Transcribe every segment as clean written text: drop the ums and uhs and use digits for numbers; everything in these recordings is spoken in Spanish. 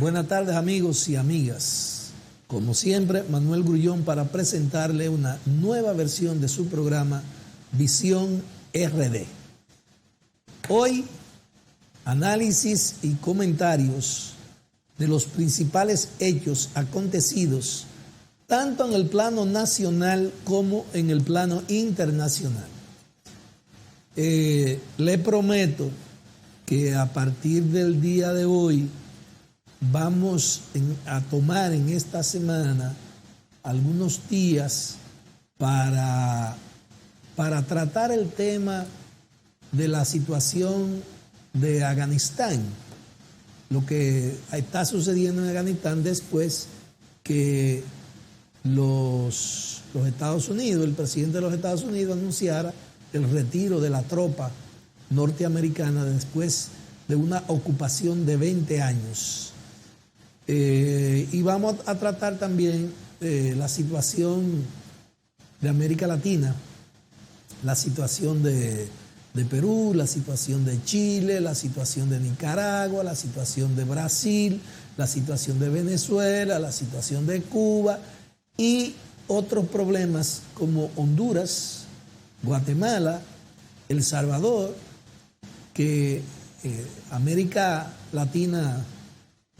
Buenas tardes, amigos y amigas. Como siempre, Manuel Grullón para presentarle una nueva versión de su programa Visión RD. Hoy, análisis y comentarios de los principales hechos acontecidos tanto en el plano nacional como en el plano internacional. Le prometo que a partir del día de hoy vamos a tomar en esta semana algunos días para tratar el tema de la situación de Afganistán, lo que está sucediendo en Afganistán después que los Estados Unidos, el presidente de los Estados Unidos anunciara el retiro de la tropa norteamericana después de una ocupación de 20 años. Y vamos a tratar también la situación de América Latina, la situación de Perú, la situación de Chile, la situación de Nicaragua, la situación de Brasil, la situación de Venezuela, la situación de Cuba y otros problemas como Honduras, Guatemala, El Salvador, que América Latina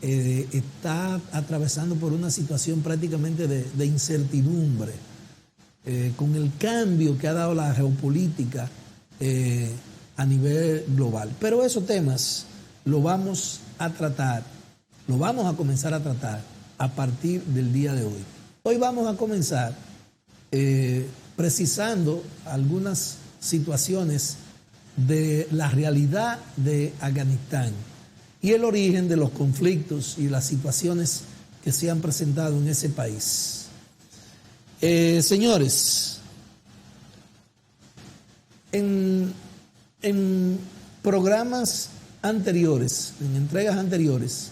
está atravesando por una situación prácticamente de incertidumbre, con el cambio que ha dado la geopolítica a nivel global. Pero esos temas los vamos a comenzar a tratar a partir del día de hoy. Hoy vamos a comenzar precisando algunas situaciones de la realidad de Afganistán y el origen de los conflictos y las situaciones que se han presentado en ese país. Señores, en programas anteriores, en entregas anteriores,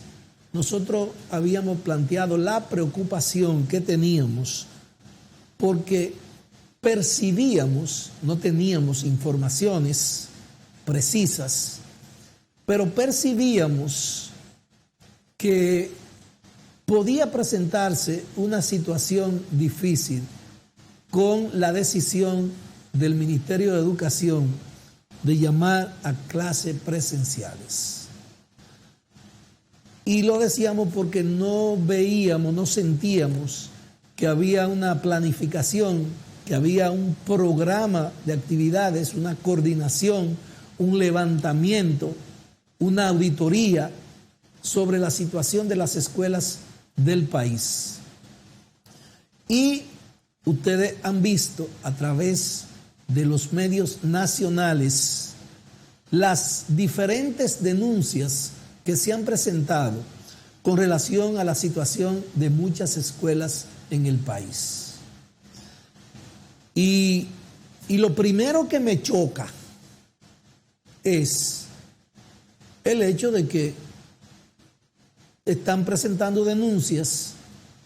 nosotros habíamos planteado la preocupación que teníamos porque percibíamos, no teníamos informaciones precisas, pero percibíamos que podía presentarse una situación difícil con la decisión del Ministerio de Educación de llamar a clases presenciales. Y lo decíamos porque no veíamos, no sentíamos que había una planificación, que había un programa de actividades, una coordinación, un levantamiento, una auditoría sobre la situación de las escuelas del país. Y ustedes han visto a través de los medios nacionales las diferentes denuncias que se han presentado con relación a la situación de muchas escuelas en el país. Y lo primero que me choca es el hecho de que están presentando denuncias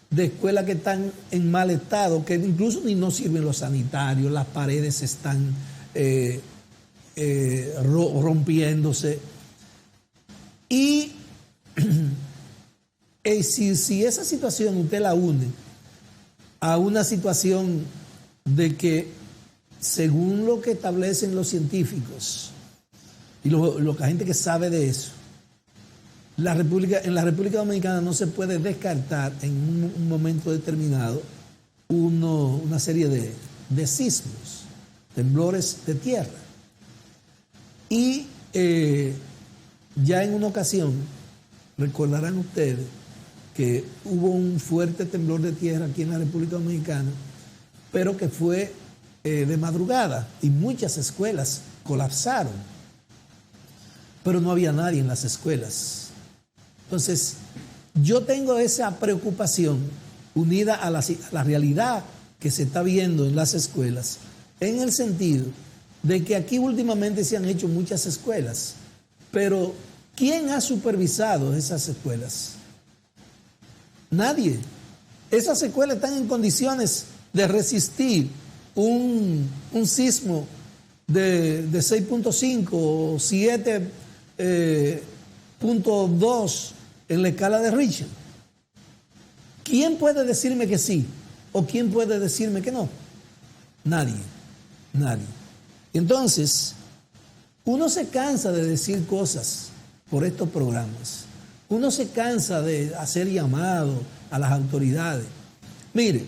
de escuelas que están en mal estado, que incluso ni no sirven los sanitarios, las paredes están rompiéndose. Y si esa situación usted la une a una situación de que, según lo que establecen los científicos y la gente que sabe de eso, en la República Dominicana no se puede descartar en un momento determinado una serie de sismos, temblores de tierra. Y ya en una ocasión, recordarán ustedes que hubo un fuerte temblor de tierra aquí en la República Dominicana, pero que fue de madrugada y muchas escuelas colapsaron, pero no había nadie en las escuelas. Entonces, yo tengo esa preocupación unida a la realidad que se está viendo en las escuelas, en el sentido de que aquí últimamente se han hecho muchas escuelas, pero ¿quién ha supervisado esas escuelas? Nadie. Esas escuelas están en condiciones de resistir un sismo de 6.5 o 7.2 en la escala de Richard. ¿Quién puede decirme que sí? ¿O quién puede decirme que no? Nadie. Entonces, uno se cansa de decir cosas por estos programas. Uno se cansa de hacer llamado a las autoridades. Mire,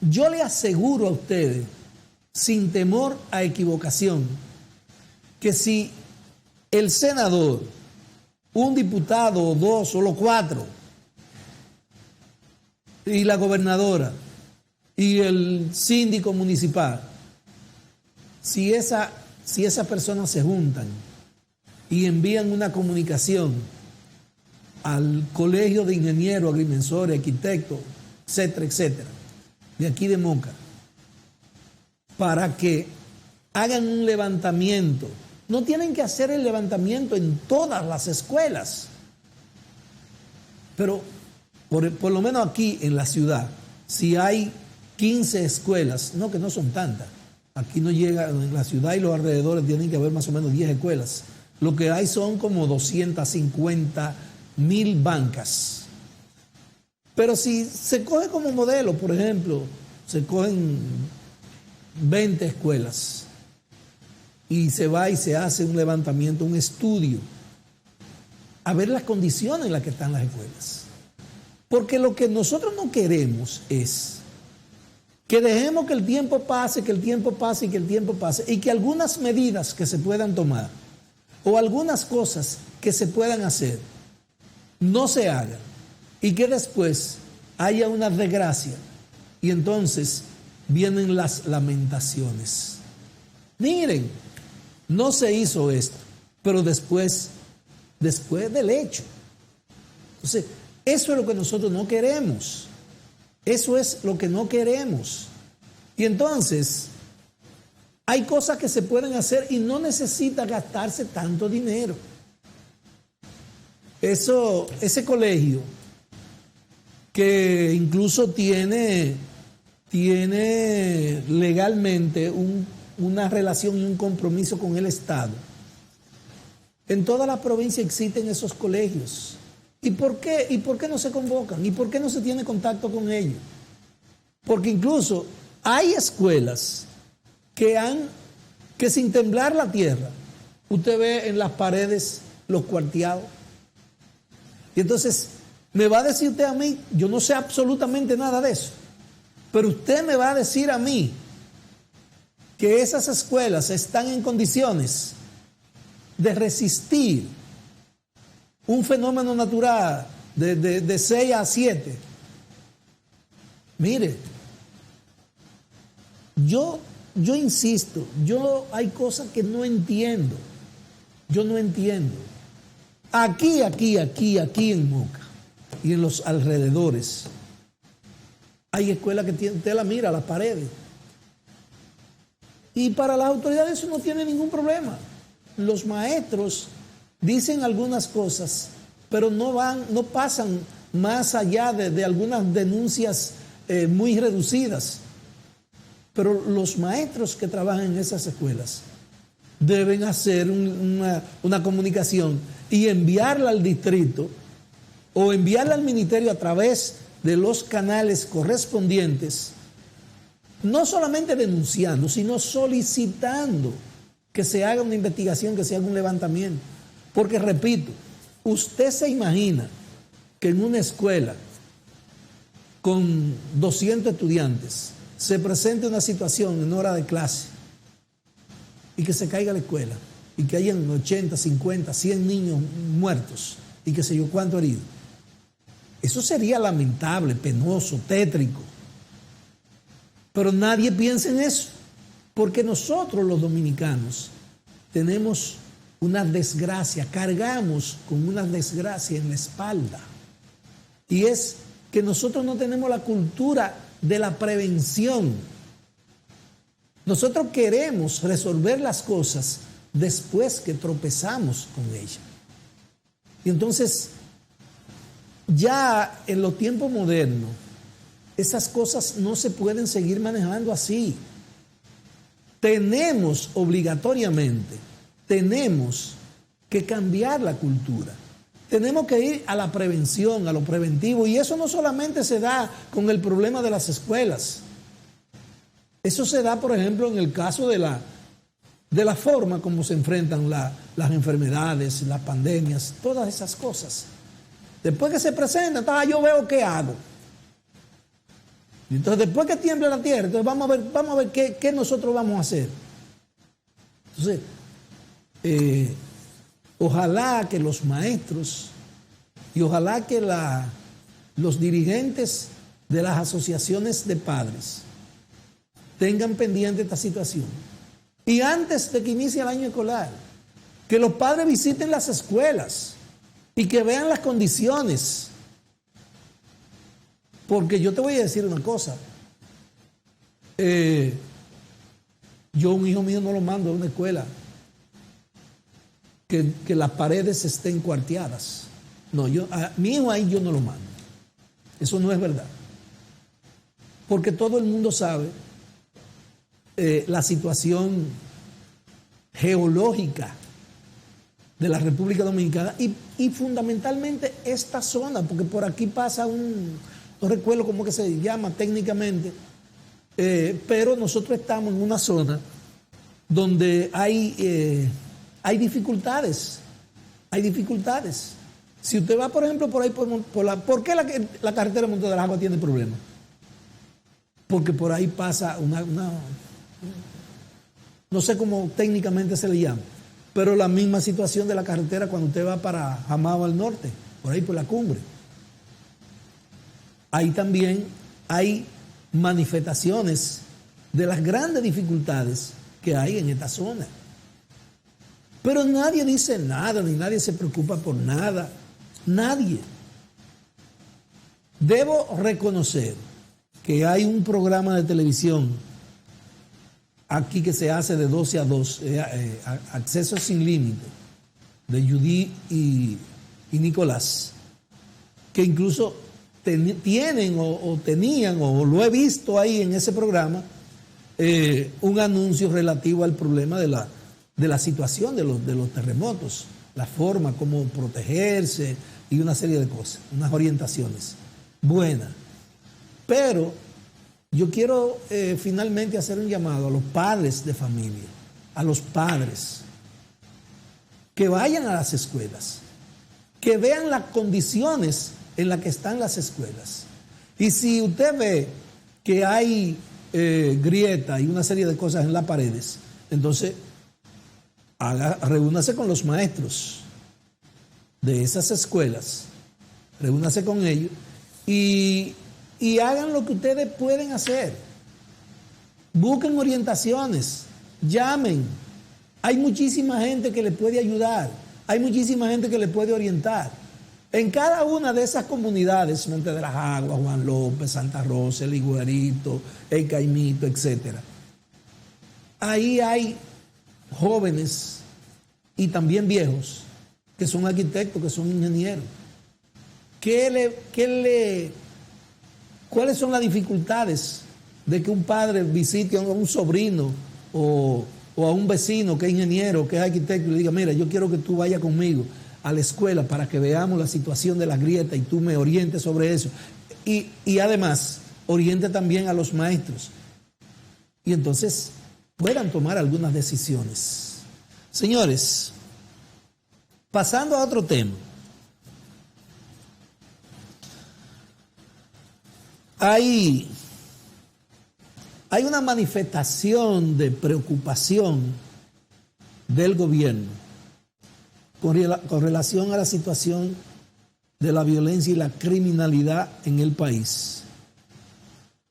yo le aseguro a ustedes, sin temor a equivocación, que si el senador, un diputado o dos o los cuatro, y la gobernadora y el síndico municipal, si esas personas se juntan y envían una comunicación al Colegio de Ingenieros, Agrimensores, Arquitectos, etcétera, etcétera, de aquí de Moca, para que hagan un levantamiento. No tienen que hacer el levantamiento en todas las escuelas, pero por lo menos aquí en la ciudad, si hay 15 escuelas, no, que no son tantas, aquí no llega, en la ciudad y los alrededores tienen que haber más o menos 10 escuelas, lo que hay son como 250,000 bancas. Pero si se coge como modelo, por ejemplo, se cogen 20 escuelas y se va y se hace un levantamiento, un estudio, a ver las condiciones en las que están las escuelas. Porque lo que nosotros no queremos es que dejemos que el tiempo pase, que el tiempo pase y que el tiempo pase, y que algunas medidas que se puedan tomar o algunas cosas que se puedan hacer no se hagan y que después haya una desgracia y entonces vienen las lamentaciones. Miren, no se hizo esto, pero después del hecho. Entonces, eso es lo que nosotros no queremos. Eso es lo que no queremos. Y entonces, hay cosas que se pueden hacer y no necesita gastarse tanto dinero. Ese colegio, que incluso tiene legalmente una relación y un compromiso con el Estado, en toda la provincia existen esos colegios. ¿Y por qué? ¿Y por qué no se convocan? ¿Y por qué no se tiene contacto con ellos? Porque incluso hay escuelas que sin temblar la tierra, usted ve en las paredes los cuarteados. Y entonces, me va a decir usted a mí, yo no sé absolutamente nada de eso, pero usted me va a decir a mí que esas escuelas están en condiciones de resistir un fenómeno natural de 6 a 7. Mire, yo insisto, hay cosas que no entiendo. Yo no entiendo. Aquí en Moca y en los alrededores, hay escuelas que usted la mira, las paredes. Y para las autoridades eso no tiene ningún problema. Los maestros dicen algunas cosas, pero no pasan más allá de algunas denuncias muy reducidas. Pero los maestros que trabajan en esas escuelas deben hacer una comunicación y enviarla al distrito o enviarla al ministerio a través de los canales correspondientes, no solamente denunciando, sino solicitando que se haga una investigación, que se haga un levantamiento. Porque, repito, usted se imagina que en una escuela con 200 estudiantes se presente una situación en hora de clase y que se caiga la escuela y que hayan 80, 50, 100 niños muertos y que sé yo cuánto heridos. Eso sería lamentable, penoso, tétrico. Pero nadie piensa en eso, porque nosotros los dominicanos tenemos una desgracia, cargamos con una desgracia en la espalda. Y es que nosotros no tenemos la cultura de la prevención. Nosotros queremos resolver las cosas después que tropezamos con ellas. Y entonces, ya en los tiempos modernos, esas cosas no se pueden seguir manejando así. Tenemos obligatoriamente, tenemos que cambiar la cultura. tenemos que ir a la prevención, a lo preventivo. Y eso no solamente se da con el problema de las escuelas. Eso se da, por ejemplo, en el caso de la forma como se enfrentan las enfermedades, las pandemias, todas esas cosas. Después que se presentan, yo veo qué hago. Y entonces, después que tiemble la tierra, entonces vamos a ver qué nosotros vamos a hacer. Entonces, ojalá que los maestros y ojalá que los dirigentes de las asociaciones de padres tengan pendiente esta situación. Y antes de que inicie el año escolar, que los padres visiten las escuelas y que vean las condiciones. Porque yo te voy a decir una cosa. Yo, un hijo mío, no lo mando a una escuela que las paredes estén cuarteadas. No, a mi hijo ahí yo no lo mando. Eso no es verdad. Porque todo el mundo sabe la situación geológica de la República Dominicana y fundamentalmente esta zona, porque por aquí pasa no recuerdo cómo que se llama técnicamente, pero nosotros estamos en una zona donde hay dificultades. Hay dificultades. Si usted va, por ejemplo, por ahí, ¿por qué la carretera Monte de las Aguas tiene problemas? Porque por ahí pasa no sé cómo técnicamente se le llama, pero la misma situación de la carretera cuando usted va para Jamao al norte, por ahí por la cumbre. Ahí también hay manifestaciones de las grandes dificultades que hay en esta zona. Pero nadie dice nada, ni nadie se preocupa por nada. Nadie. Debo reconocer que hay un programa de televisión aquí que se hace de 12 a 2, Acceso Sin Límite, de Judy y Nicolás, que incluso tienen o tenían, o lo he visto ahí en ese programa, un anuncio relativo al problema de la situación de los terremotos, la forma, cómo protegerse y una serie de cosas, unas orientaciones buenas. Pero yo quiero finalmente hacer un llamado a los padres de familia, a los padres, que vayan a las escuelas, que vean las condiciones en las que están las escuelas. Y si usted ve que hay grieta y una serie de cosas en las paredes, entonces reúnase con los maestros de esas escuelas, reúnase con ellos y hagan lo que ustedes pueden hacer. Busquen orientaciones, llamen. Hay muchísima gente que le puede ayudar, hay muchísima gente que le puede orientar. En cada una de esas comunidades, Monte de las Aguas, Juan López, Santa Rosa, El Higuerito, El Caimito, etc., ahí hay jóvenes y también viejos que son arquitectos, que son ingenieros. ¿Cuáles son las dificultades de que un padre visite a un sobrino o a un vecino que es ingeniero, que es arquitecto, y le diga, mira, yo quiero que tú vayas conmigo a la escuela para que veamos la situación de la grieta y tú me orientes sobre eso? Y además, oriente también a los maestros. Y entonces puedan tomar algunas decisiones. Señores, pasando a otro tema. Hay una manifestación de preocupación del gobierno con relación a la situación de la violencia y la criminalidad en el país.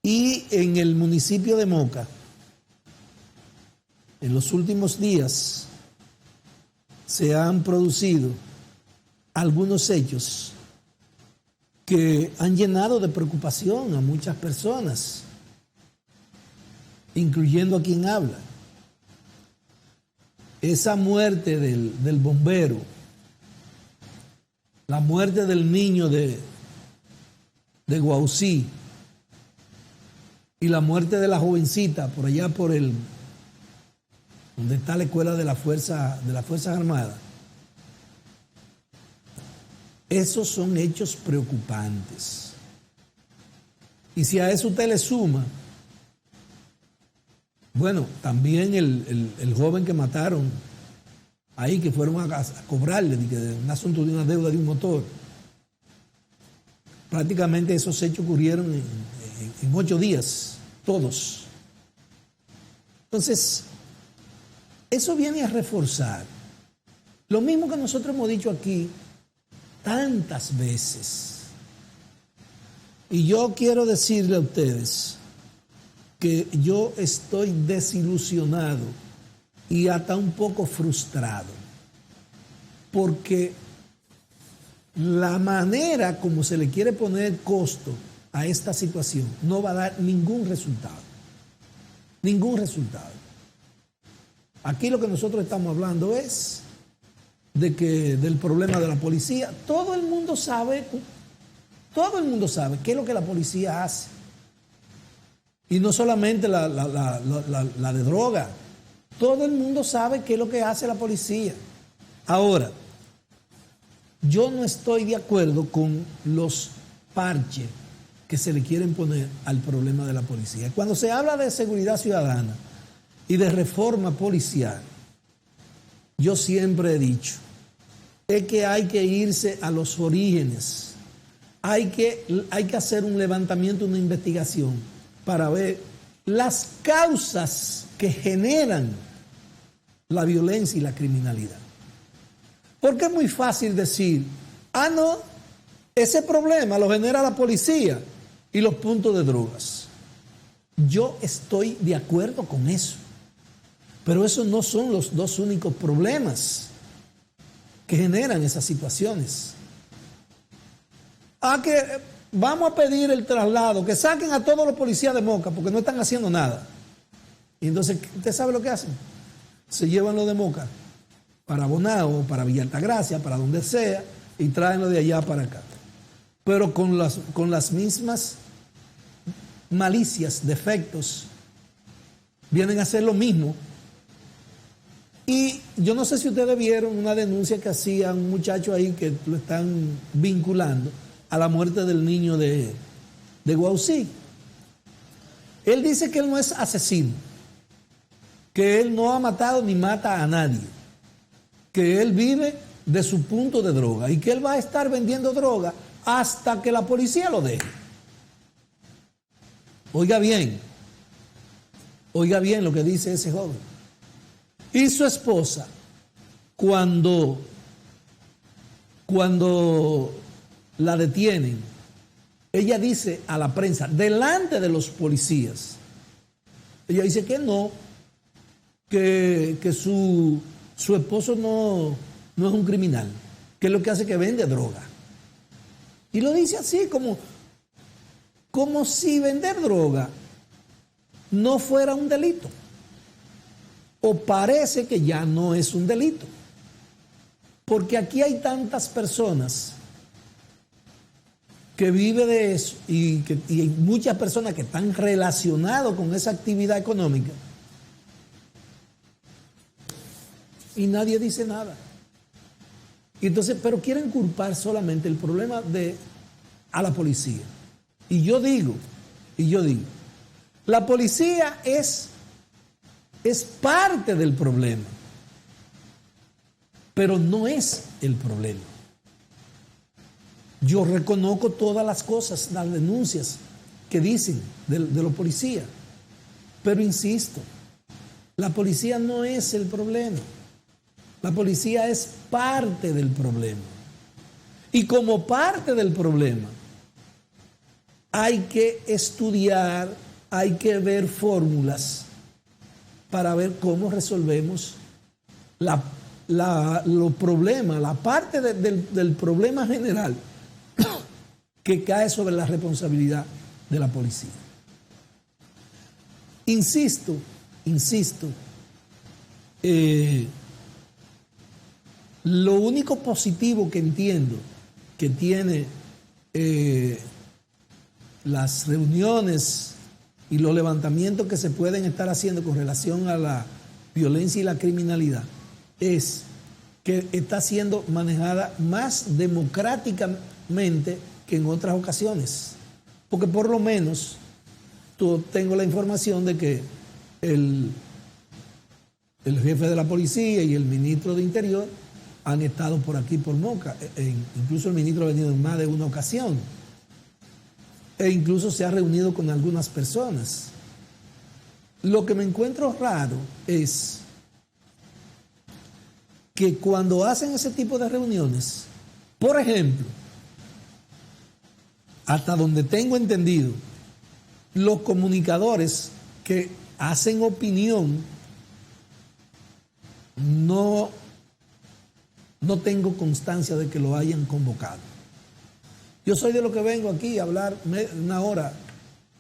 Y en el municipio de Moca, en los últimos días, se han producido algunos hechos que han llenado de preocupación a muchas personas, incluyendo a quien habla. Esa muerte del bombero, la muerte del niño de Guaucí y la muerte de la jovencita por allá donde está la escuela de las Fuerzas Armadas. Esos son hechos preocupantes. Y si a eso usted le suma, bueno, también el joven que mataron ahí, que fueron a cobrarle de un asunto de una deuda de un motor. Prácticamente esos hechos ocurrieron en 8 días, todos. Entonces, eso viene a reforzar lo mismo que nosotros hemos dicho aquí tantas veces. Y yo quiero decirle a ustedes que yo estoy desilusionado y hasta un poco frustrado, porque la manera como se le quiere poner costo a esta situación no va a dar ningún resultado. Ningún resultado. Aquí lo que nosotros estamos hablando es del problema de la policía. Todo el mundo sabe qué es lo que la policía hace. Y no solamente la de droga. Todo el mundo sabe qué es lo que hace la policía. Ahora, yo no estoy de acuerdo con los parches que se le quieren poner al problema de la policía. Cuando se habla de seguridad ciudadana y de reforma policial, yo siempre he dicho, es que hay que irse a los orígenes. Hay que hacer un levantamiento, una investigación para ver las causas que generan la violencia y la criminalidad. Porque es muy fácil decir, no, ese problema lo genera la policía y los puntos de drogas. Yo estoy de acuerdo con eso, pero esos no son los dos únicos problemas que generan esas situaciones. Que vamos a pedir el traslado, que saquen a todos los policías de Moca porque no están haciendo nada. Y entonces, ¿usted sabe lo que hacen? Se llevan los de Moca para Bonao, para Villa Altagracia, para donde sea, y traenlo de allá para acá. Pero con las mismas malicias, defectos, vienen a hacer lo mismo. Y yo no sé si ustedes vieron una denuncia que hacía un muchacho ahí que lo están vinculando a la muerte del niño de Guaucí. Él dice que él no es asesino, que él no ha matado ni mata a nadie, que él vive de su punto de droga y que él va a estar vendiendo droga hasta que la policía lo deje. Oiga bien lo que dice ese joven. Y su esposa, cuando la detienen, ella dice a la prensa, delante de los policías, ella dice que no, que su esposo no es un criminal, que es lo que hace que vende droga. Y lo dice así, como si vender droga no fuera un delito. O parece que ya no es un delito. Porque aquí hay tantas personas que viven de eso y hay muchas personas que están relacionadas con esa actividad económica y nadie dice nada. Y entonces, pero quieren culpar solamente el problema a la policía. Y yo digo, la policía es parte del problema, pero no es el problema. Yo reconozco todas las cosas, las denuncias que dicen de los policías, pero insisto, la policía no es el problema. La policía es parte del problema. Y como parte del problema, hay que estudiar, hay que ver fórmulas para ver cómo resolvemos los problemas, la parte del problema general que cae sobre la responsabilidad de la policía. Insisto, lo único positivo que entiendo que tiene las reuniones y los levantamientos que se pueden estar haciendo con relación a la violencia y la criminalidad es que está siendo manejada más democráticamente que en otras ocasiones. Porque por lo menos tengo la información de que el jefe de la policía y el ministro de Interior han estado por aquí, por Moca. Incluso el ministro ha venido en más de una ocasión. E incluso se ha reunido con algunas personas. Lo que me encuentro raro es que cuando hacen ese tipo de reuniones, por ejemplo, hasta donde tengo entendido, los comunicadores que hacen opinión, no tengo constancia de que lo hayan convocado. Yo soy de lo que vengo aquí a hablar una hora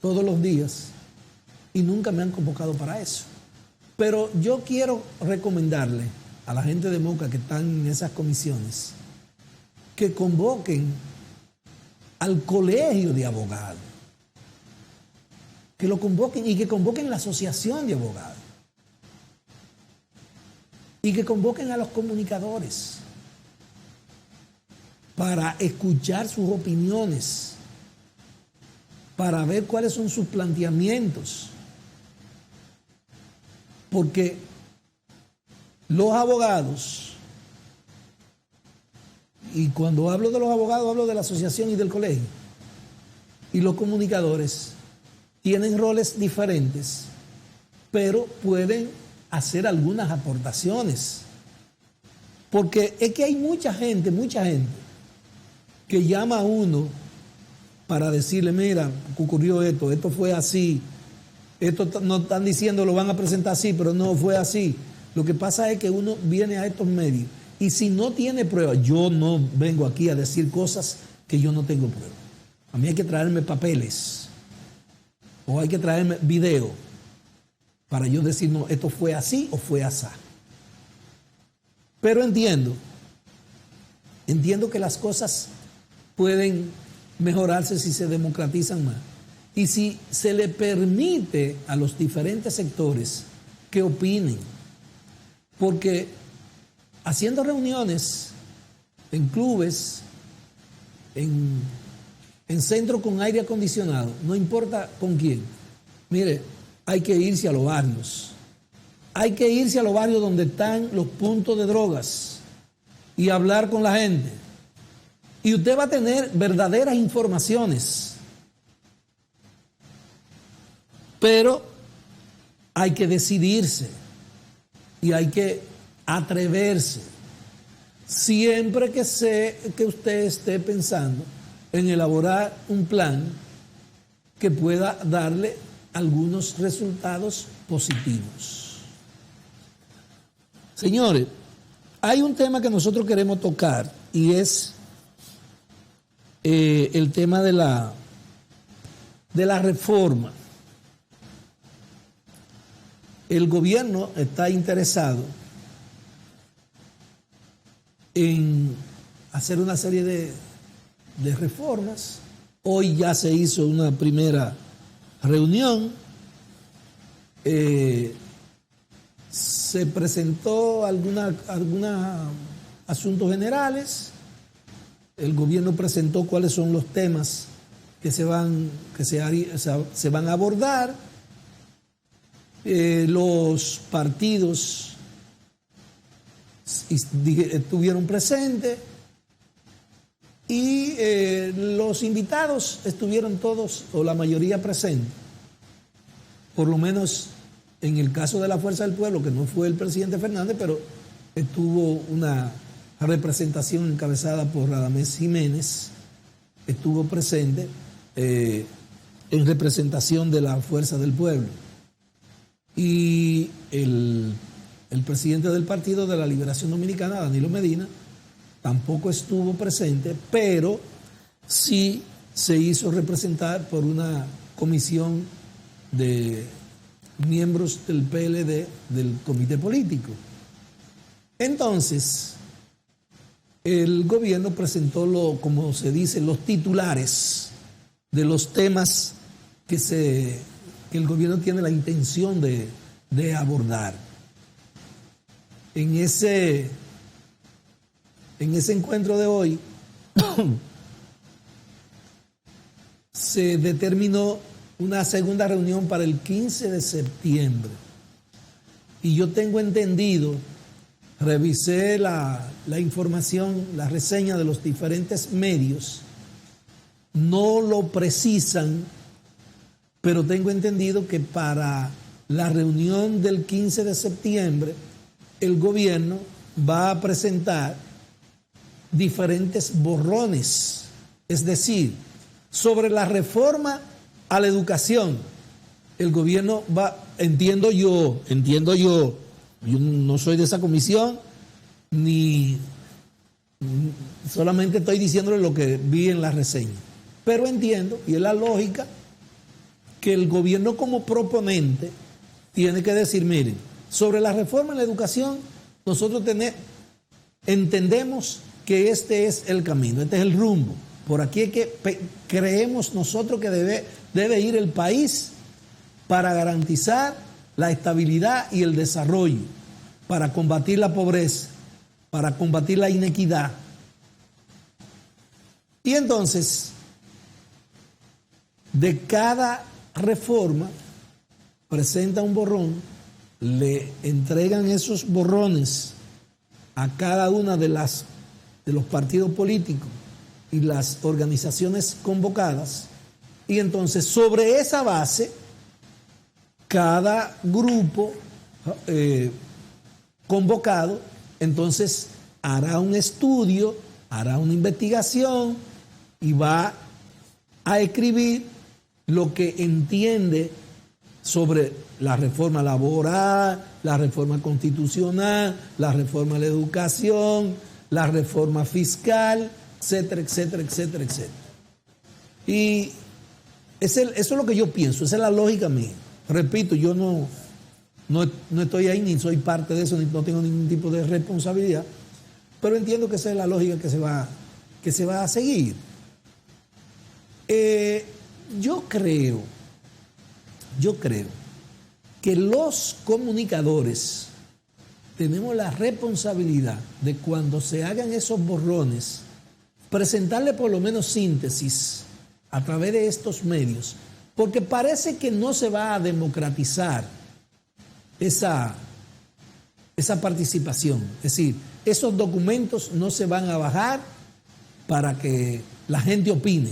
todos los días y nunca me han convocado para eso. Pero yo quiero recomendarle a la gente de Moca que están en esas comisiones que convoquen al colegio de abogados, que lo convoquen y que convoquen la asociación de abogados y que convoquen a los comunicadores para escuchar sus opiniones, para ver cuáles son sus planteamientos, porque los abogados, y cuando hablo de los abogados hablo de la asociación y del colegio, y los comunicadores tienen roles diferentes, pero pueden hacer algunas aportaciones. Porque es que hay mucha gente que llama a uno para decirle, mira, ocurrió esto fue así, esto no están diciendo lo van a presentar así, pero no fue así. Lo que pasa es que uno viene a estos medios y si no tiene pruebas, yo no vengo aquí a decir cosas que yo no tengo pruebas. A mí hay que traerme papeles o hay que traerme video para yo decir, no, esto fue así o fue asá. Pero entiendo que las cosas pueden mejorarse si se democratizan más y si se le permite a los diferentes sectores que opinen. Porque haciendo reuniones en clubes, en centros con aire acondicionado, no importa con quién, mire, hay que irse a los barrios. Hay que irse a los barrios donde están los puntos de drogas y hablar con la gente. Y usted va a tener verdaderas informaciones. Pero hay que decidirse y hay que atreverse. Siempre que usted esté pensando en elaborar un plan que pueda darle algunos resultados positivos. Señores, hay un tema que nosotros queremos tocar y es el tema de la reforma. El gobierno está interesado en hacer una serie de reformas. Hoy ya se hizo una primera reunión. Se presentó algunos asuntos generales. El gobierno presentó cuáles son los temas que se van a abordar. Los partidos estuvieron presentes y los invitados estuvieron todos o la mayoría presentes. Por lo menos en el caso de la Fuerza del Pueblo, que no fue el presidente Fernández, pero estuvo una representación encabezada por Radamés Jiménez, estuvo presente en representación de la Fuerza del Pueblo. Y el presidente del Partido de la Liberación Dominicana, Danilo Medina, tampoco estuvo presente, pero sí se hizo representar por una comisión de miembros del PLD, del comité político. Entonces, el gobierno presentó, como se dice, los titulares de los temas que el gobierno tiene la intención de abordar. En ese en ese encuentro de hoy se determinó una segunda reunión para el 15 de septiembre. Y yo tengo entendido, revisé la información, la reseña de los diferentes medios, no lo precisan, pero tengo entendido que para la reunión del 15 de septiembre, el gobierno va a presentar diferentes borrones, es decir, sobre la reforma a la educación. El gobierno va, entiendo yo no soy de esa comisión, ni solamente estoy diciéndole lo que vi en la reseña, pero entiendo, y es la lógica, que el gobierno como proponente tiene que decir, miren, sobre la reforma en la educación, nosotros entendemos que este es el camino, este es el rumbo. Por aquí es que creemos nosotros que debe ir el país para garantizar la estabilidad y el desarrollo, para combatir la pobreza, para combatir la inequidad. Y entonces, de cada reforma presenta un borrón, le entregan esos borrones a cada una de los partidos políticos y las organizaciones convocadas, y entonces sobre esa base cada grupo convocado entonces hará un estudio, hará una investigación y va a escribir lo que entiende sobre la reforma laboral, la reforma constitucional, la reforma a la educación, la reforma fiscal, etcétera, etcétera, etcétera, etcétera. Y eso es lo que yo pienso, esa es la lógica mía. Repito, yo no estoy ahí, ni soy parte de eso, ni no tengo ningún tipo de responsabilidad, pero entiendo que esa es la lógica que se va a seguir. Yo creo que los comunicadores tenemos la responsabilidad de, cuando se hagan esos borrones, presentarle por lo menos síntesis a través de estos medios, porque parece que no se va a democratizar esa participación. Es decir, esos documentos no se van a bajar para que la gente opine.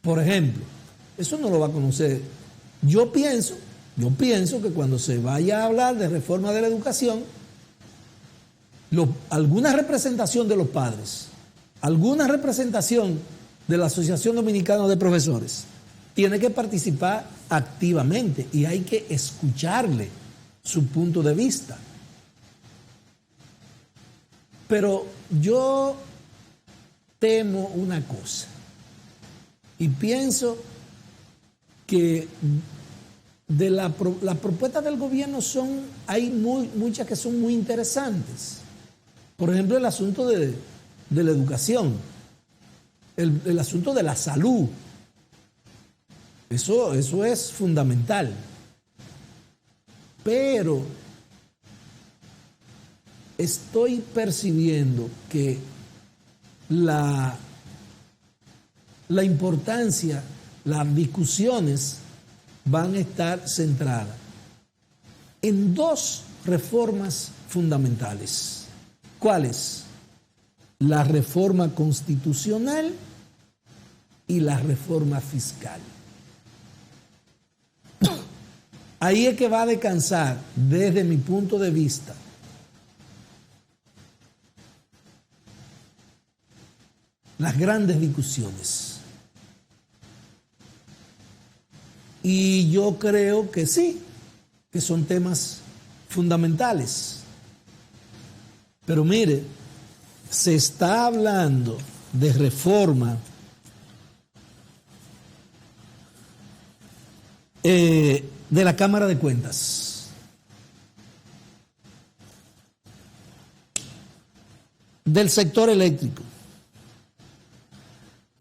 Por ejemplo, eso no lo va a conocer. Yo pienso que cuando se vaya a hablar de reforma de la educación, alguna representación de los padres, alguna representación de la Asociación Dominicana de Profesores tiene que participar activamente y hay que escucharle su punto de vista. Pero yo temo una cosa y pienso que de las propuestas del gobierno hay muchas que son muy interesantes. Por ejemplo, el asunto de la educación, el asunto de la salud. Eso es fundamental. Pero estoy percibiendo que la importancia, las discusiones van a estar centradas en dos reformas fundamentales. ¿Cuáles? La reforma constitucional y la reforma fiscal. Ahí es que va a descansar, desde mi punto de vista, las grandes discusiones. Y yo creo que sí, que son temas fundamentales. Pero mire, se está hablando de reforma de la Cámara de Cuentas, del sector eléctrico,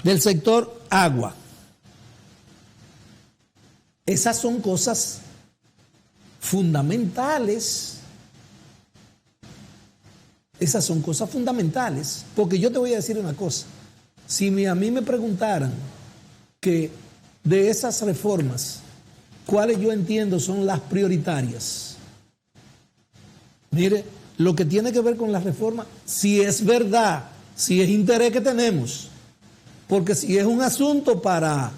del sector agua. Esas son cosas fundamentales. Esas son cosas fundamentales, porque yo te voy a decir una cosa. Si a mí me preguntaran que de esas reformas, cuáles yo entiendo son las prioritarias, mire, lo que tiene que ver con la reforma, si es verdad, si es interés que tenemos, porque si es un asunto para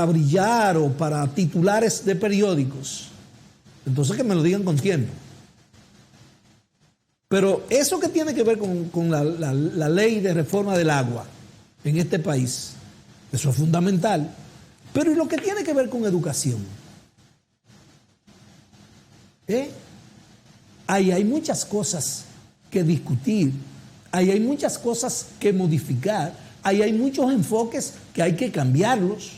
brillar o para titulares de periódicos, entonces que me lo digan con tiempo. Pero eso que tiene que ver con la ley de reforma del agua en este país, eso es fundamental. Pero ¿y lo que tiene que ver con educación? Ahí hay muchas cosas que discutir, ahí hay muchas cosas que modificar, ahí hay muchos enfoques que hay que cambiarlos.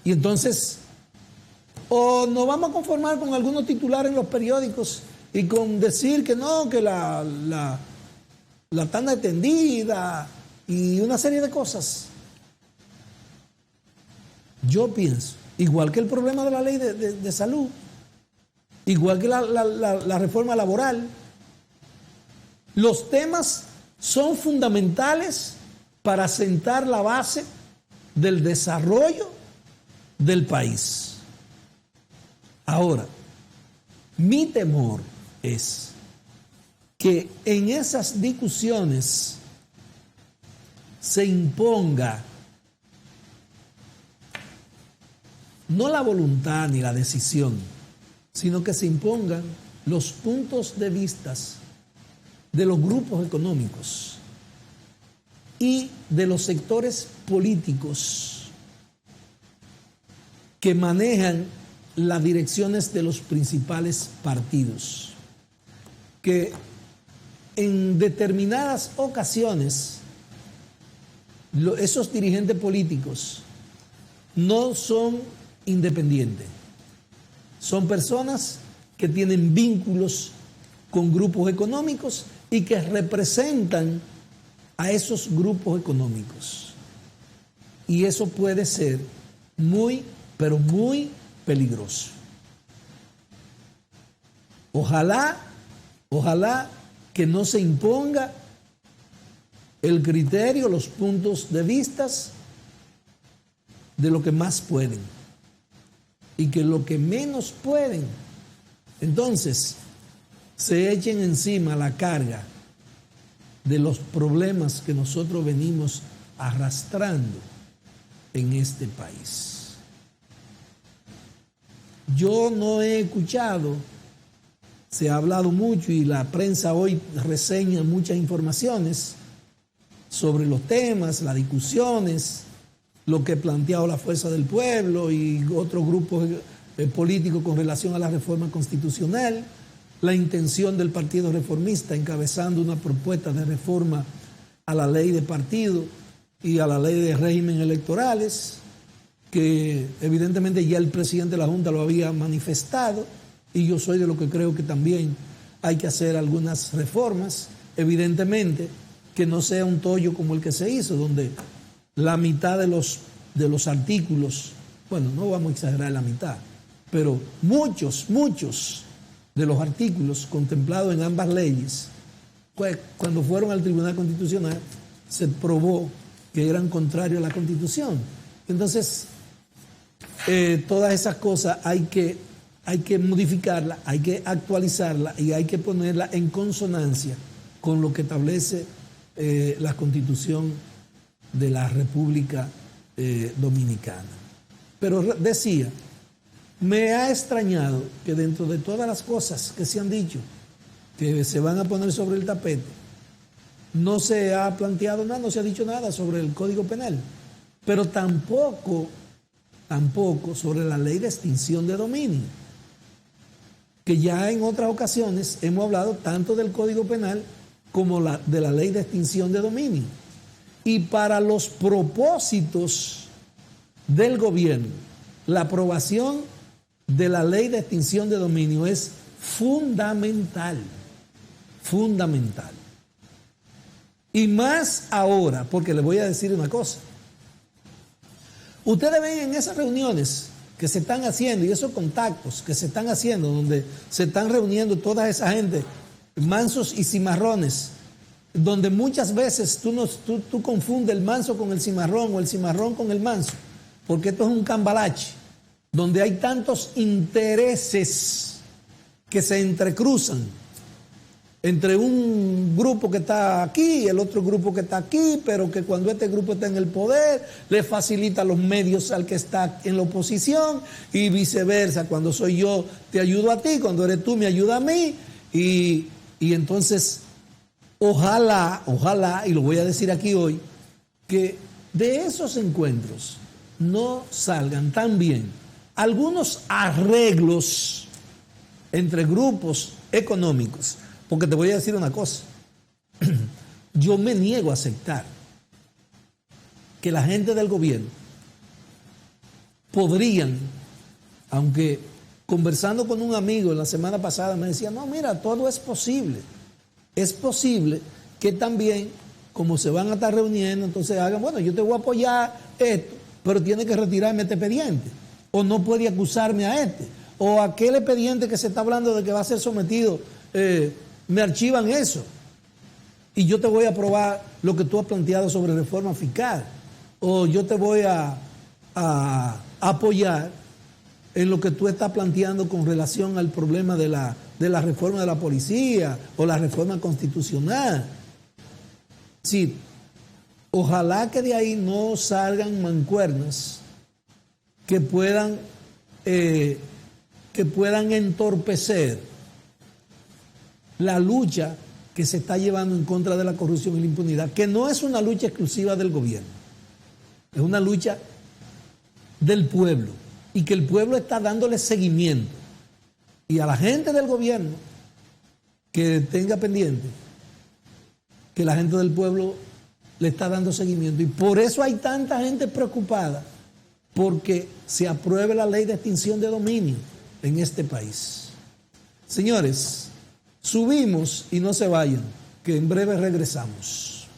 Y entonces, o nos vamos a conformar con algunos titulares en los periódicos y con decir que no, que la tanda extendida y una serie de cosas. Yo pienso, igual que el problema de la ley de salud, igual que la reforma laboral, los temas son fundamentales para sentar la base del desarrollo del país. Ahora, mi temor es que en esas discusiones se imponga no la voluntad ni la decisión, sino que se impongan los puntos de vista de los grupos económicos y de los sectores políticos que manejan las direcciones de los principales partidos, que en determinadas ocasiones esos dirigentes políticos no son independientes, son personas que tienen vínculos con grupos económicos y que representan a esos grupos económicos. Y eso puede ser muy, pero muy peligroso. Ojalá que no se imponga el criterio, los puntos de vista de lo que más pueden y que lo que menos pueden, entonces se echen encima la carga de los problemas que nosotros venimos arrastrando en este país. Yo no he escuchado, se ha hablado mucho y la prensa hoy reseña muchas informaciones sobre los temas, las discusiones, lo que ha planteado la Fuerza del Pueblo y otros grupos políticos con relación a la reforma constitucional, la intención del Partido Reformista encabezando una propuesta de reforma a la ley de partido y a la ley de régimen electorales, que evidentemente ya el presidente de la Junta lo había manifestado, y yo soy de lo que creo que también hay que hacer algunas reformas, evidentemente que no sea un tollo como el que se hizo, donde la mitad de los artículos, bueno, no vamos a exagerar la mitad, pero muchos de los artículos contemplados en ambas leyes, pues cuando fueron al Tribunal Constitucional se probó que eran contrarios a la Constitución. Entonces, todas esas cosas hay que modificarlas, hay que actualizarlas y hay que ponerlas en consonancia con lo que establece la Constitución de la República Dominicana. Pero decía, me ha extrañado que dentro de todas las cosas que se han dicho, que se van a poner sobre el tapete, no se ha planteado nada, no se ha dicho nada sobre el Código Penal, pero tampoco sobre la ley de extinción de dominio, que ya en otras ocasiones hemos hablado tanto del Código Penal como de la ley de extinción de dominio. Y para los propósitos del gobierno, la aprobación de la ley de extinción de dominio es fundamental. Y más ahora, porque les voy a decir una cosa. Ustedes ven en esas reuniones que se están haciendo y esos contactos que se están haciendo, donde se están reuniendo toda esa gente mansos y cimarrones, donde muchas veces tú confundes el manso con el cimarrón o el cimarrón con el manso, porque esto es un cambalache, donde hay tantos intereses que se entrecruzan entre un grupo que está aquí y el otro grupo que está aquí, pero que cuando este grupo está en el poder, le facilita los medios al que está en la oposición y viceversa. Cuando soy yo, te ayudo a ti, cuando eres tú, me ayuda a mí. Y entonces, ojalá, y lo voy a decir aquí hoy, que de esos encuentros no salgan también algunos arreglos entre grupos económicos. Porque te voy a decir una cosa, yo me niego a aceptar que la gente del gobierno podrían, aunque conversando con un amigo la semana pasada me decía, no, mira, todo es posible. Es posible que también, como se van a estar reuniendo, entonces hagan, bueno, yo te voy a apoyar esto, pero tiene que retirarme este expediente, o no puede acusarme a este, o aquel expediente que se está hablando de que va a ser sometido, me archivan eso y yo te voy a aprobar lo que tú has planteado sobre reforma fiscal, o yo te voy a apoyar en lo que tú estás planteando con relación al problema de la reforma de la policía o la reforma constitucional. Sí, ojalá que de ahí no salgan mancuernas que puedan entorpecer la lucha que se está llevando en contra de la corrupción y la impunidad, que no es una lucha exclusiva del gobierno, es una lucha del pueblo, y que el pueblo está dándole seguimiento. Y a la gente del gobierno que tenga pendiente que la gente del pueblo le está dando seguimiento, y por eso hay tanta gente preocupada porque se apruebe la ley de extinción de dominio en este país. Señores, subimos y no se vayan, que en breve regresamos.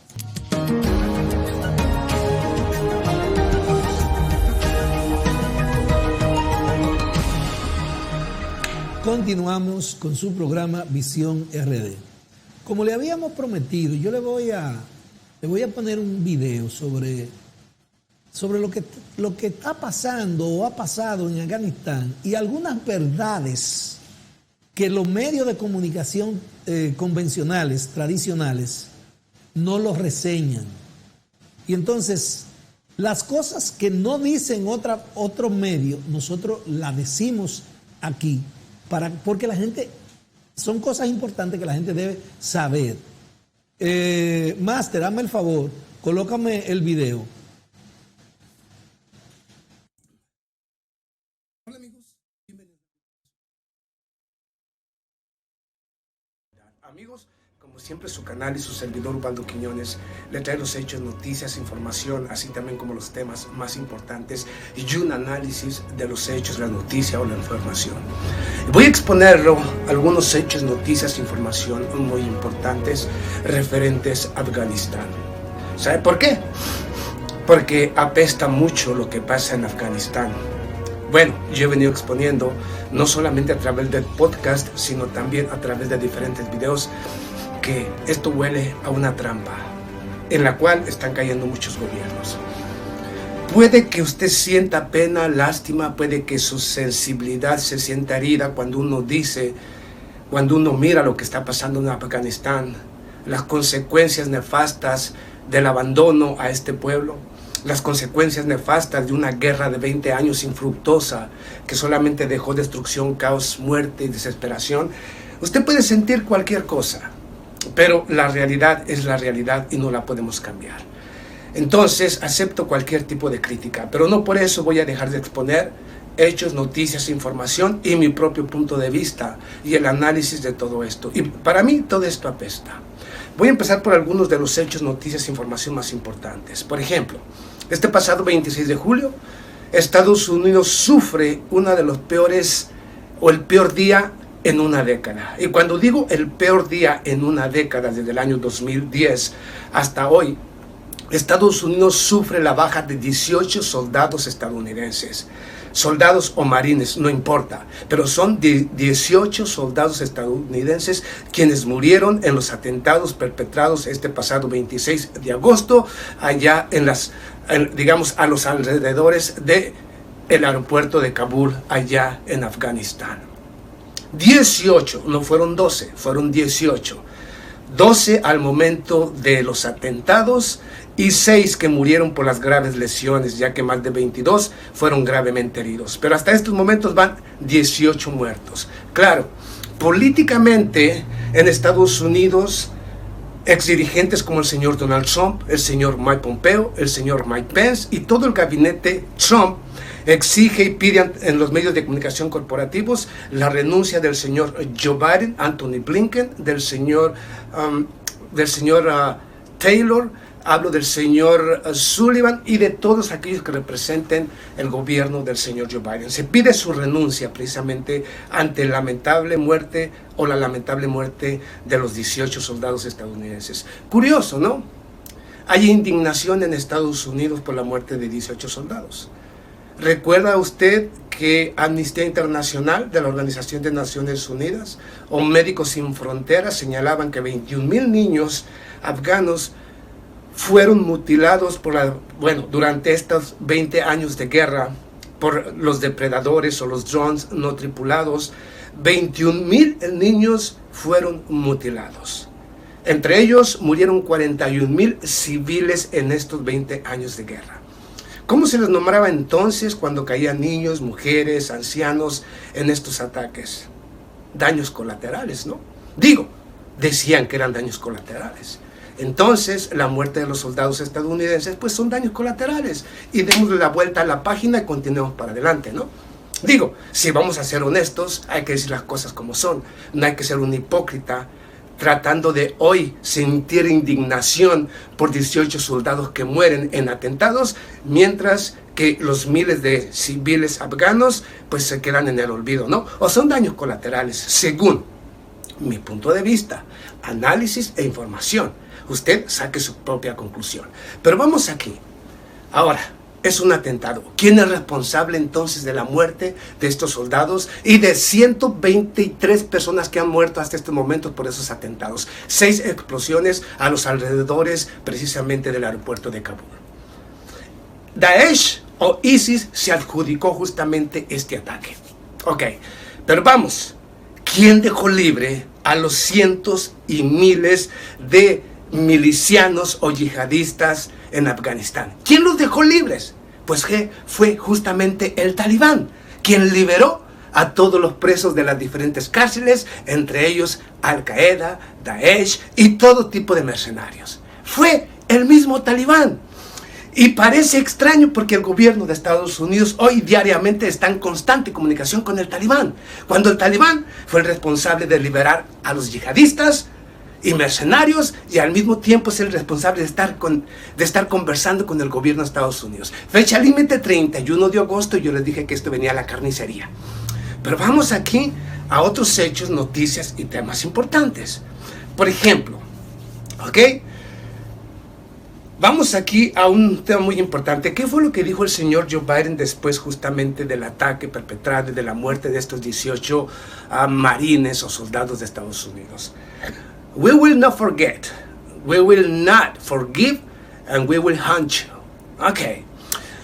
Continuamos con su programa Visión RD. Como le habíamos prometido, yo le voy a poner un video sobre lo que está pasando o ha pasado en Afganistán y algunas verdades que los medios de comunicación convencionales, tradicionales, no los reseñan. Y entonces, las cosas que no dicen otros medios, nosotros las decimos aquí, porque la gente, son cosas importantes que la gente debe saber. Máster, hazme el favor, colócame el video. Hola amigos, bienvenidos. Amigos, como siempre su canal y su servidor Ubaldo Quiñones le trae los hechos, noticias, información, así también como los temas más importantes y un análisis de los hechos, la noticia o la información. Voy a exponerlo algunos hechos, noticias, información muy importantes referentes a Afganistán. ¿Sabe por qué? Porque apesta mucho lo que pasa en Afganistán. Bueno, yo he venido exponiendo no solamente a través del podcast, sino también a través de diferentes videos que esto huele a una trampa en la cual están cayendo muchos gobiernos. Puede que usted sienta pena, lástima, puede que su sensibilidad se sienta herida cuando uno mira lo que está pasando en Afganistán, las consecuencias nefastas del abandono a este pueblo, las consecuencias nefastas de una guerra de 20 años infructuosa que solamente dejó destrucción, caos, muerte y desesperación. Usted puede sentir cualquier cosa, pero la realidad es la realidad y no la podemos cambiar. Entonces acepto cualquier tipo de crítica, pero no por eso voy a dejar de exponer hechos, noticias, información y mi propio punto de vista y el análisis de todo esto. Y para mí todo esto apesta. Voy a empezar por algunos de los hechos, noticias e información más importantes. Por ejemplo, este pasado 26 de julio, Estados Unidos sufre uno de los peores o el peor día en una década. Y cuando digo el peor día en una década, desde el año 2010 hasta hoy, Estados Unidos sufre la baja de 18 soldados estadounidenses. soldados o marines, no importa, pero son 18 soldados estadounidenses quienes murieron en los atentados perpetrados este pasado 26 de agosto allá digamos a los alrededores del aeropuerto de Kabul allá en Afganistán. 18, no fueron 12, fueron 18. 12 al momento de los atentados y 6 que murieron por las graves lesiones, ya que más de 22 fueron gravemente heridos. Pero hasta estos momentos van 18 muertos. Claro, políticamente en Estados Unidos, exdirigentes como el señor Donald Trump, el señor Mike Pompeo, el señor Mike Pence y todo el gabinete Trump exige y pide en los medios de comunicación corporativos la renuncia del señor Joe Biden, Anthony Blinken, del señor Taylor, hablo del señor Sullivan y de todos aquellos que representen el gobierno del señor Joe Biden. Se pide su renuncia precisamente ante la lamentable muerte de los 18 soldados estadounidenses. Curioso, ¿no? Hay indignación en Estados Unidos por la muerte de 18 soldados. ¿Recuerda usted que Amnistía Internacional de la Organización de Naciones Unidas o Médicos Sin Fronteras señalaban que 21,000 niños afganos fueron mutilados durante estos 20 años de guerra por los depredadores o los drones no tripulados? 21,000 niños fueron mutilados. Entre ellos murieron 41,000 civiles en estos 20 años de guerra. ¿Cómo se les nombraba entonces cuando caían niños, mujeres, ancianos en estos ataques? Daños colaterales, ¿no? Decían que eran daños colaterales. Entonces, la muerte de los soldados estadounidenses, pues son daños colaterales. Y démosle la vuelta a la página y continuemos para adelante, ¿no? Si vamos a ser honestos, hay que decir las cosas como son. No hay que ser un hipócrita tratando de hoy sentir indignación por 18 soldados que mueren en atentados, mientras que los miles de civiles afganos pues se quedan en el olvido, ¿no? O son daños colaterales, según mi punto de vista, análisis e información. Usted saque su propia conclusión. Pero vamos aquí. Ahora, es un atentado. ¿Quién es responsable entonces de la muerte de estos soldados y de 123 personas que han muerto hasta este momento por esos atentados? 6 explosiones a los alrededores precisamente del aeropuerto de Kabul. Daesh o ISIS se adjudicó justamente este ataque. Ok, pero vamos. ¿Quién dejó libre a los cientos y miles de milicianos o yihadistas en Afganistán? ¿Quién los dejó libres? Pues fue justamente el Talibán, quien liberó a todos los presos de las diferentes cárceles, entre ellos Al-Qaeda, Daesh y todo tipo de mercenarios. Fue el mismo Talibán. Y parece extraño porque el gobierno de Estados Unidos hoy diariamente está en constante comunicación con el Talibán, cuando el Talibán fue el responsable de liberar a los yihadistas y mercenarios, y al mismo tiempo es el responsable de estar conversando con el gobierno de Estados Unidos. Fecha límite 31 de agosto, yo les dije que esto venía a la carnicería. Pero vamos aquí a otros hechos, noticias y temas importantes. Por ejemplo, ¿ok? Vamos aquí a un tema muy importante. ¿Qué fue lo que dijo el señor Joe Biden después justamente del ataque perpetrado, de la muerte de estos 18 marines o soldados de Estados Unidos? We will not forget, we will not forgive, and we will hunt you. Ok,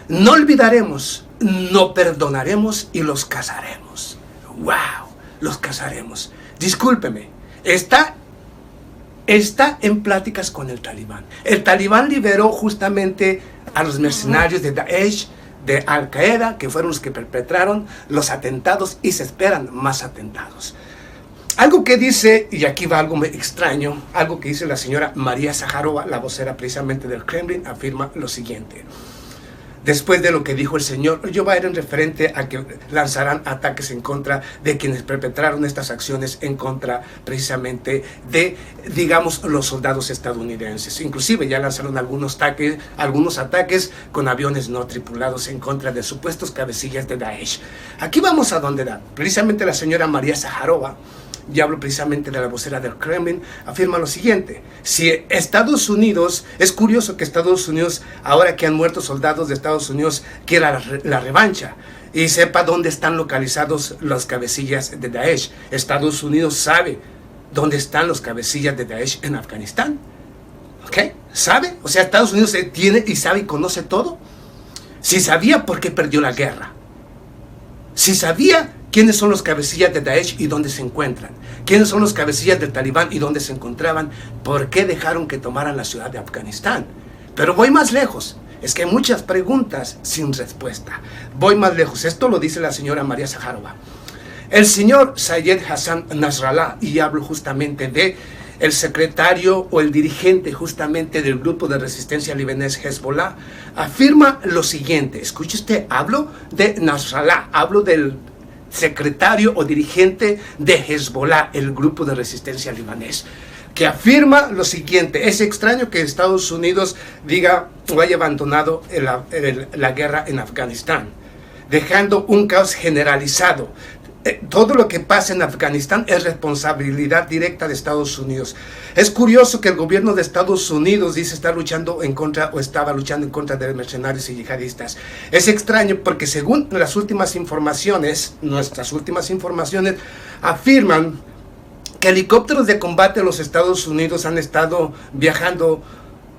no olvidaremos, no perdonaremos y los cazaremos. Wow, los cazaremos. Discúlpeme, está en pláticas con el Talibán. El Talibán liberó justamente a los mercenarios de Daesh, de Al-Qaeda, que fueron los que perpetraron los atentados y se esperan más atentados. Algo que dice, y aquí va algo extraño, algo que dice la señora María Zaharova, la vocera precisamente del Kremlin, afirma lo siguiente. Después de lo que dijo el señor Joe Biden referente a que lanzarán ataques en contra de quienes perpetraron estas acciones en contra precisamente de, digamos, los soldados estadounidenses. Inclusive ya lanzaron algunos ataques con aviones no tripulados en contra de supuestos cabecillas de Daesh. Aquí vamos a donde da. Precisamente la señora María Zaharova, y hablo precisamente de la vocera del Kremlin, afirma lo siguiente. Si Estados Unidos, es curioso que Estados Unidos, ahora que han muerto soldados de Estados Unidos, quiera la revancha. y sepa dónde están localizados los cabecillas de Daesh. Estados Unidos sabe dónde están los cabecillas de Daesh en Afganistán. ¿Ok? ¿Sabe? O sea, Estados Unidos tiene y sabe y conoce todo. Si sabía, ¿por qué perdió la guerra? Si sabía quiénes son los cabecillas de Daesh y dónde se encuentran, quiénes son los cabecillas del Talibán y dónde se encontraban, ¿por qué dejaron que tomaran la ciudad de Afganistán? Pero voy más lejos. Es que hay muchas preguntas sin respuesta. Voy más lejos. Esto lo dice la señora María Zaharova. El señor Sayed Hassan Nasrallah, y hablo justamente de el secretario o el dirigente justamente del grupo de resistencia libanés Hezbollah, afirma lo siguiente. Escuche usted, hablo de Nasrallah, hablo del secretario o dirigente de Hezbollah, el grupo de resistencia libanés, que afirma lo siguiente. Es extraño que Estados Unidos diga o haya abandonado la guerra en Afganistán, dejando un caos generalizado. Todo lo que pasa en Afganistán es responsabilidad directa de Estados Unidos. Es curioso que el gobierno de Estados Unidos dice estar luchando en contra o estaba luchando en contra de mercenarios y yihadistas. Es extraño porque según las últimas informaciones, nuestras últimas informaciones, afirman que helicópteros de combate de los Estados Unidos han estado viajando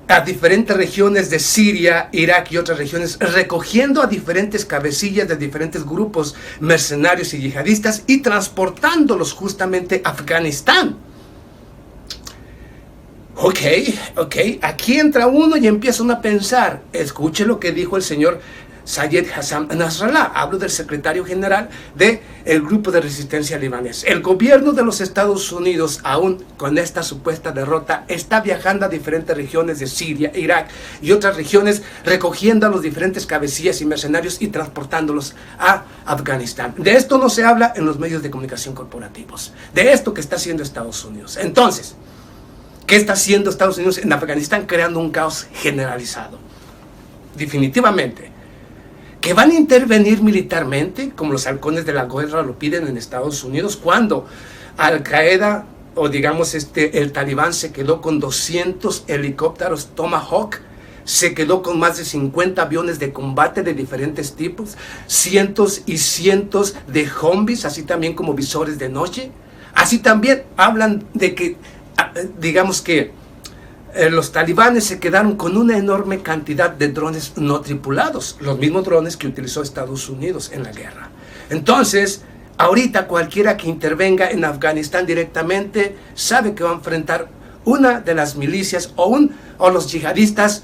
a diferentes regiones de Siria, Irak y otras regiones, recogiendo a diferentes cabecillas de diferentes grupos mercenarios y yihadistas y transportándolos justamente a Afganistán. Ok, aquí entra uno y empieza uno a pensar. Escuche lo que dijo el señor Sayed Hassan Nasrallah. Hablo del secretario general del grupo de resistencia libanés. El gobierno de los Estados Unidos, aún con esta supuesta derrota, está viajando a diferentes regiones de Siria, Irak y otras regiones, recogiendo a los diferentes cabecillas y mercenarios y transportándolos a Afganistán. De esto no se habla en los medios de comunicación corporativos. De esto que está haciendo Estados Unidos. Entonces, ¿qué está haciendo Estados Unidos en Afganistán? Creando un caos generalizado. Definitivamente. Que van a intervenir militarmente, como los halcones de la guerra lo piden en Estados Unidos, cuando Al Qaeda, o digamos el Talibán, se quedó con 200 helicópteros Tomahawk, se quedó con más de 50 aviones de combate de diferentes tipos, cientos y cientos de zombies, así también como visores de noche. Así también hablan de que, digamos que los talibanes se quedaron con una enorme cantidad de drones no tripulados, los mismos drones que utilizó Estados Unidos en la guerra. Entonces, ahorita cualquiera que intervenga en Afganistán directamente sabe que va a enfrentar una de las milicias o los yihadistas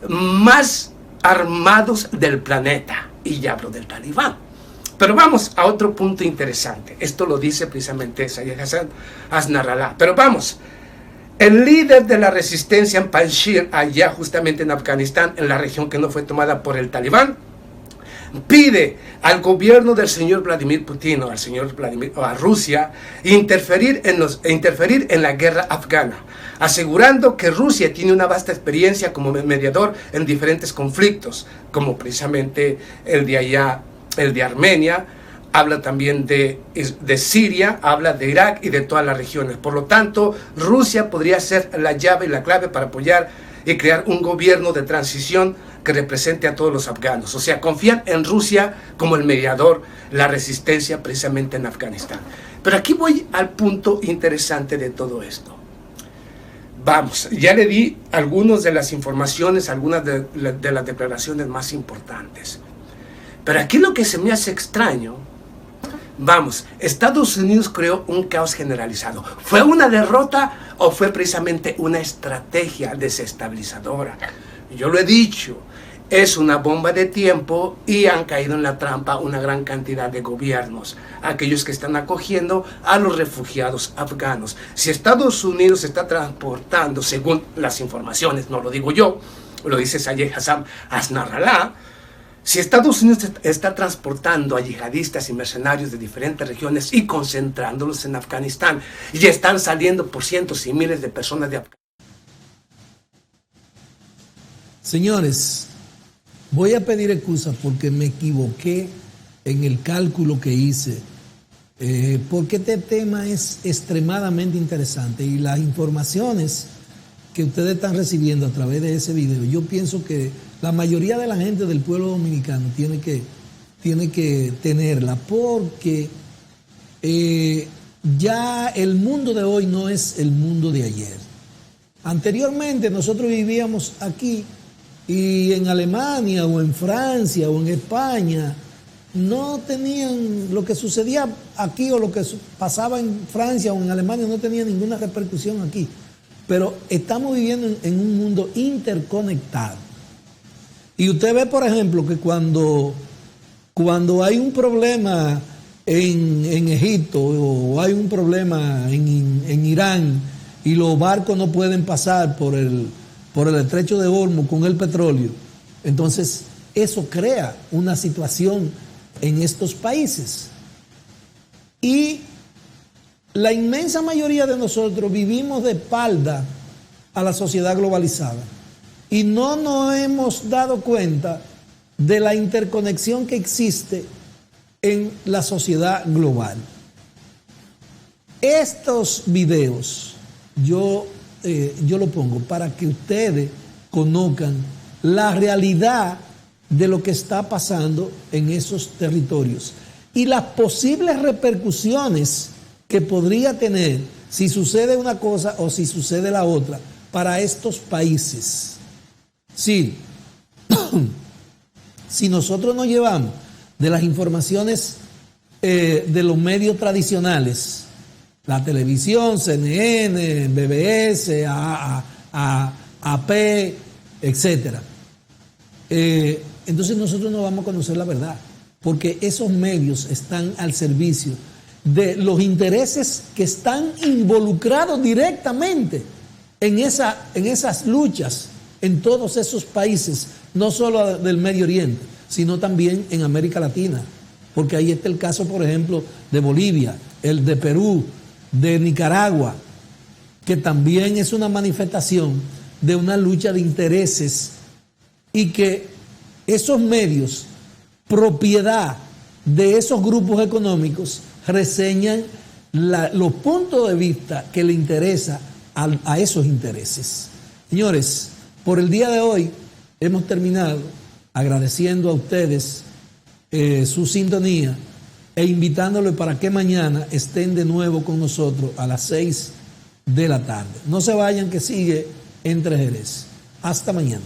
más armados del planeta. Y ya hablo del Talibán. Pero vamos a otro punto interesante. Esto lo dice precisamente Sayed Hassan Nasrallah. Pero vamos. El líder de la resistencia en Panjshir, allá justamente en Afganistán, en la región que no fue tomada por el Talibán, pide al gobierno del señor Vladimir Putin o a Rusia interferir en la guerra afgana, asegurando que Rusia tiene una vasta experiencia como mediador en diferentes conflictos, como precisamente el de Armenia. Habla también de Siria, habla de Irak y de todas las regiones. Por lo tanto, Rusia podría ser la llave y la clave para apoyar y crear un gobierno de transición que represente a todos los afganos. O sea, confían en Rusia como el mediador, la resistencia precisamente en Afganistán. Pero aquí voy al punto interesante de todo esto. Vamos, ya le di algunas de las informaciones, algunas de las declaraciones más importantes. Pero aquí lo que se me hace extraño. Vamos, Estados Unidos creó un caos generalizado. ¿Fue una derrota o fue precisamente una estrategia desestabilizadora? Yo lo he dicho, es una bomba de tiempo y han caído en la trampa una gran cantidad de gobiernos, aquellos que están acogiendo a los refugiados afganos. Si Estados Unidos está transportando, según las informaciones, no lo digo yo, lo dice Sayed Hassan Nasrallah, si Estados Unidos está transportando a yihadistas y mercenarios de diferentes regiones y concentrándolos en Afganistán, y están saliendo por cientos y miles de personas de Afganistán. Señores, voy a pedir excusas porque me equivoqué en el cálculo que hice, porque este tema es extremadamente interesante y las informaciones que ustedes están recibiendo a través de ese video, yo pienso que la mayoría de la gente del pueblo dominicano tiene que tiene que tenerla, porque ya el mundo de hoy no es el mundo de ayer. Anteriormente nosotros vivíamos aquí y en Alemania o en Francia o en España no tenían lo que sucedía aquí o lo que pasaba en Francia o en Alemania no tenía ninguna repercusión aquí. Pero estamos viviendo en un mundo interconectado. Y usted ve, por ejemplo, que cuando hay un problema en Egipto o hay un problema en Irán y los barcos no pueden pasar por el estrecho de Hormuz con el petróleo, entonces eso crea una situación en estos países. Y la inmensa mayoría de nosotros vivimos de espalda a la sociedad globalizada y no nos hemos dado cuenta de la interconexión que existe en la sociedad global. Estos videos yo lo pongo para que ustedes conozcan la realidad de lo que está pasando en esos territorios y las posibles repercusiones que podría tener si sucede una cosa o si sucede la otra para estos países. Sí, si nosotros nos llevamos de las informaciones de los medios tradicionales, la televisión, CNN, BBS, AP, etcétera, entonces nosotros no vamos a conocer la verdad, porque esos medios están al servicio de los intereses que están involucrados directamente en esas luchas en todos esos países, no solo del Medio Oriente, sino también en América Latina, porque ahí está el caso, por ejemplo, de Bolivia, el de Perú, de Nicaragua, que también es una manifestación de una lucha de intereses y que esos medios, propiedad de esos grupos económicos, reseñan los puntos de vista que le interesa a esos intereses. Señores, por el día de hoy hemos terminado agradeciendo a ustedes su sintonía e invitándoles para que mañana estén de nuevo con nosotros a las 6 de la tarde. No se vayan, que sigue Entre Jerez. Hasta mañana.